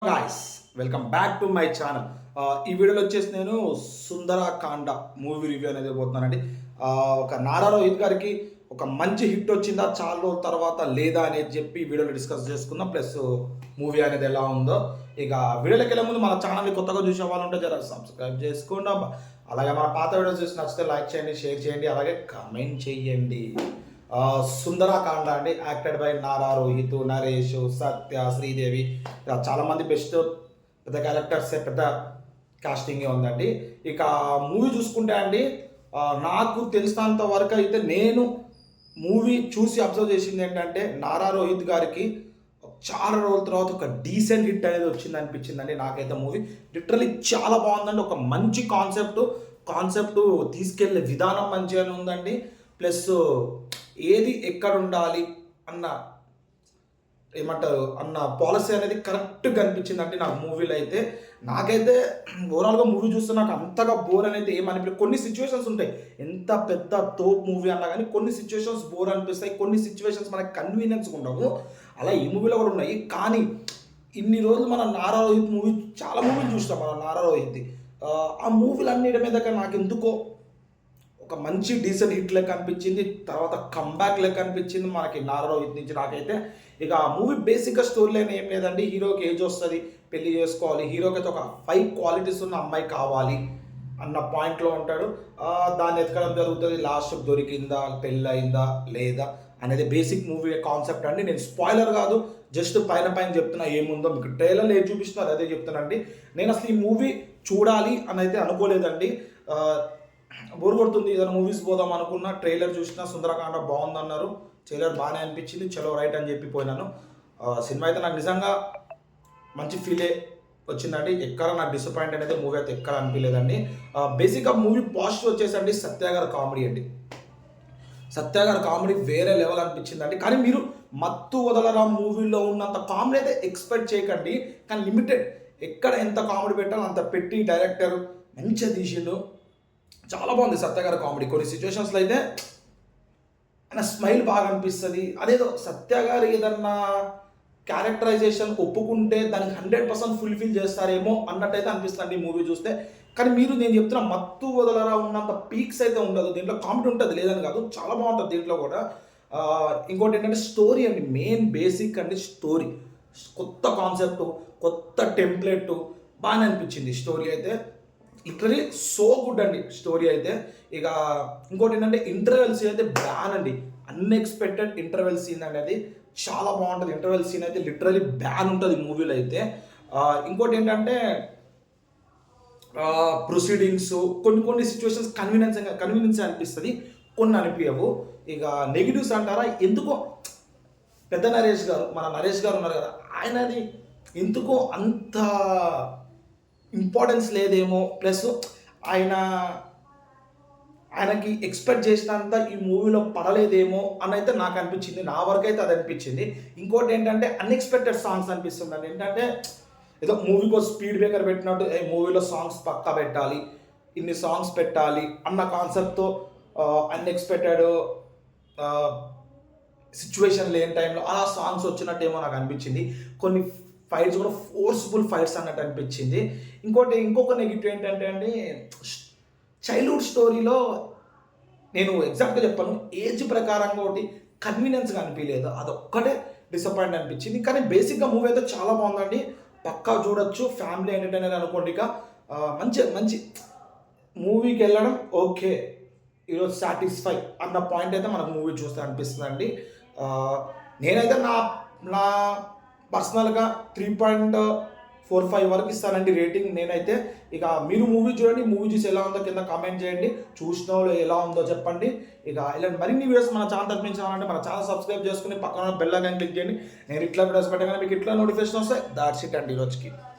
Guys, welcome back to my channel. ఈ వీడియోలో వచ్చేసి నేను సుందరకాండ మూవీ రివ్యూ అనేది ఇవ్వబోతున్నానండి. ఒక నారా రోహిత్ గారికి ఒక మంచి హిట్ వచ్చిందా చాలా రోజుల తర్వాత లేదా అనేది చెప్పి ఈ వీడియోలో డిస్కస్ చేసుకుందాం. ప్లస్ మూవీ అనేది ఎలా ఉందో. ఇక వీడియోలోకి వెళ్ళే ముందు మన ఛానల్ని కొత్తగా చూసే వాళ్ళు ఉంటే జర సబ్స్క్రైబ్ చేసుకోండి. అలాగే మన పాత వీడియోస్ చూసి నచ్చితే లైక్ చేయండి, షేర్ చేయండి, అలాగే కమెంట్ చేయండి. సుందరకాండ అండి, యాక్టెడ్ బై నారా రోహిత్, నరేష్, సత్య, శ్రీదేవి, చాలామంది బెస్ట్ పెద్ద క్యారెక్టర్స్, పెద్ద కాస్టింగే ఉందండి. ఇక మూవీ చూసుకుంటే అండి, నాకు తెలిసినంత వరకు అయితే నేను మూవీ చూసి అబ్జర్వ్ చేసింది ఏంటంటే, నారా రోహిత్ గారికి చాలా రోజుల తర్వాత ఒక డీసెంట్ హిట్ అనేది వచ్చింది అనిపించిందండి నాకైతే. మూవీ లిటరలీ చాలా బాగుందండి. ఒక మంచి కాన్సెప్ట్ తీసుకెళ్లే విధానం మంచిగానే ఉందండి. ప్లస్ ఏది ఎక్కడ ఉండాలి అన్న అన్న పాలసీ అనేది కరెక్ట్గా అనిపించింది అంటే నాకు మూవీలో అయితే. నాకైతే ఓవరాల్గా మూవీ చూస్తే నాకు అంతగా బోర్ అనేది ఏమనిపించలేదు. కొన్ని సిచ్యువేషన్స్ ఉంటాయి, ఎంత పెద్ద తోప్ మూవీ అన్నా కానీ కొన్ని సిచ్యువేషన్స్ బోర్ అనిపిస్తాయి, కొన్ని సిచ్యువేషన్స్ మనకి కన్వీనియన్స్ ఉండవు. అలా ఈ మూవీలో కూడా ఉన్నాయి. కానీ ఇన్ని రోజులు మన నారా రోహిత్ మూవీ చాలా మూవీలు చూస్తాం మన నారా రోహిత్. ఆ మూవీలు అన్నిటి మీద నాకు ఎందుకో ఒక మంచి డీసెంట్ హిట్ లెక్క అనిపించింది. తర్వాత కంబ్యాక్ లెక్క అనిపించింది మనకి నారా రోహిత్ నుంచి నాకైతే. ఇక ఆ మూవీ బేసిక్గా స్టోరీ లైన్ ఏం లేదండి. హీరోకి ఏజ్ వస్తుంది, పెళ్లి చేసుకోవాలి, హీరోకి అయితే ఒక 5 క్వాలిటీస్ ఉన్న అమ్మాయి కావాలి అన్న పాయింట్లో ఉంటాడు. దాన్ని ఎతకడం జరుగుతుంది. లాస్ట్ దొరికిందా, పెళ్ళి అయిందా లేదా అనేది బేసిక్ మూవీ కాన్సెప్ట్ అండి. నేను స్పాయిలర్ కాదు, జస్ట్ పైన చెప్తున్నా. ఏముందో మీకు ట్రైలర్లో ఏది చూపిస్తున్నారు అదే చెప్తానండి. నేను అసలు ఈ మూవీ చూడాలి అని అయితే అనుకోలేదండి. బోర్ కొడుతుంది, ఏదైనా మూవీస్ పోదాం అనుకున్నా, ట్రైలర్ చూసినా సుందరకాండ బాగుందన్నారు, ట్రైలర్ బాగానే అనిపించింది, చలో రైట్ అని చెప్పి పోయినాను. సినిమా అయితే నాకు నిజంగా మంచి ఫీలే వచ్చిందండి. ఎక్కడ నాకు డిసప్పాయింట్ అనేది మూవీ అయితే ఎక్కడ అనిపించలేదండి. బేసిక్గా మూవీ పాజిటివ్ వచ్చేసండి సత్య గారి కామెడీ అండి. సత్య గారి కామెడీ వేరే లెవెల్ అనిపించిందండి. కానీ మీరు మత్తు వదలరా మూవీలో ఉన్నంత కామెడీ అయితే ఎక్స్పెక్ట్ చేయకండి. కానీ లిమిటెడ్, ఎక్కడ ఎంత కామెడీ పెట్టాలో అంత పెట్టి డైరెక్టర్ మంచిగా తీసిండు. చాలా బాగుంది సత్య గారి కామెడీ. కొన్ని సిచ్యువేషన్స్లో అయితే ఆయన స్మైల్ బాగా అనిపిస్తుంది. అదేదో సత్య గారు ఏదన్నా క్యారెక్టరైజేషన్ ఒప్పుకుంటే దానికి 100% ఫుల్ఫిల్ చేస్తారేమో అన్నట్టయితే అనిపిస్తుంది ఈ మూవీ చూస్తే. కానీ నేను చెప్తున్నా, మత్తు వదలరా ఉన్నంత పీక్స్ అయితే ఉండదు. దీంట్లో కామెడీ ఉంటుంది లేదని కాదు, చాలా బాగుంటుంది దీంట్లో కూడా. ఇంకోటి ఏంటంటే స్టోరీ అండి, మెయిన్ బేసిక్ అండి స్టోరీ. కొత్త కాన్సెప్ట్, కొత్త టెంప్లెట్ బాగానే అనిపించింది స్టోరీ అయితే. లిటరలీ సో గుడ్ అండి స్టోరీ అయితే. ఇక ఇంకోటి ఏంటంటే ఇంటర్వెల్ సీన్ అయితే బ్యాన్ అండి. అన్ఎక్స్పెక్టెడ్ ఇంటర్వెల్ సీన్ అనేది చాలా బాగుంటుంది. ఇంటర్వెల్ సీన్ అయితే లిటరలీ బ్యాన్ ఉంటుంది మూవీలో అయితే. ఇంకోటి ఏంటంటే ప్రొసీడింగ్స్, కొన్ని సిచ్యువేషన్స్ కన్వీనియన్స్ అనిపిస్తుంది, కొన్ని అనిపించవు. ఇక నెగిటివ్స్ అంటారా, ఎందుకో పెద్ద నరేష్ గారు, మన నరేష్ గారు ఉన్నారు కదా, ఆయనది ఎందుకో అంత ఇంపార్టెన్స్ లేదేమో. ప్లస్ ఆయనకి ఎక్స్పెక్ట్ చేసినంత ఈ మూవీలో పడలేదేమో అని అయితే నాకు అనిపించింది. నా వరకు అయితే అది అనిపించింది. ఇంకోటి ఏంటంటే అన్ఎక్స్పెక్టెడ్ సాంగ్స్ అనిపిస్తుందండి. ఏంటంటే ఏదో మూవీకి స్పీడ్ బ్రేకర్ పెట్టినట్టు మూవీలో సాంగ్స్ పక్కా పెట్టాలి, ఇన్ని సాంగ్స్ పెట్టాలి అన్న కాన్సెప్ట్తో అన్ఎక్స్పెక్టెడ్ సిచ్యువేషన్ లేని టైంలో అలా సాంగ్స్ వచ్చినట్టు ఏమో నాకు అనిపించింది. కొన్ని ఫైట్స్ కూడా ఫోర్స్ఫుల్ ఫైట్స్ అన్నట్టు అనిపించింది. ఇంకొక నెగిటివ్ ఏంటంటే అండి, చైల్డ్హుడ్ స్టోరీలో నేను ఎగ్జాక్ట్గా చెప్పాను, ఏజ్ ప్రకారంగా ఒకటి కన్వీనియన్స్గా అనిపించలేదు, అదొక్కటే డిసప్పాయింట్ అనిపించింది. కానీ బేసిక్గా మూవీ అయితే చాలా బాగుందండి, పక్కా చూడొచ్చు, ఫ్యామిలీ ఎంటర్టైనర్ అనుకోండి. ఇక మంచి మూవీకి వెళ్ళడం ఓకే, ఈరోజు సాటిస్ఫై అన్న పాయింట్ అయితే మనకు మూవీ చూస్తే అనిపిస్తుందండి. నేనైతే నా పర్సనల్గా 3.45 వరకు ఇస్తానండి రేటింగ్ నేనైతే. ఇక మీరు మూవీ చూడండి, మూవీ చూసి ఎలా ఉందో కింద కామెంట్ చేయండి, చూసిన వాళ్ళు ఎలా ఉందో చెప్పండి. ఇక ఇలాంటి మరిన్ని వీడియోస్ మన ఛానల్ తరపించాలంటే మన ఛానల్ సబ్స్క్రైబ్ చేసుకుని పక్కన బెల్ ఐకాన్ క్లిక్ చేయండి. నేను ఇట్లా వీడియోస్ పెట్టగానే మీకు ఇట్లా నోటిఫికేషన్ వస్తాయి. దాట్స్ ఇట్ అండి ఈరోజుకి.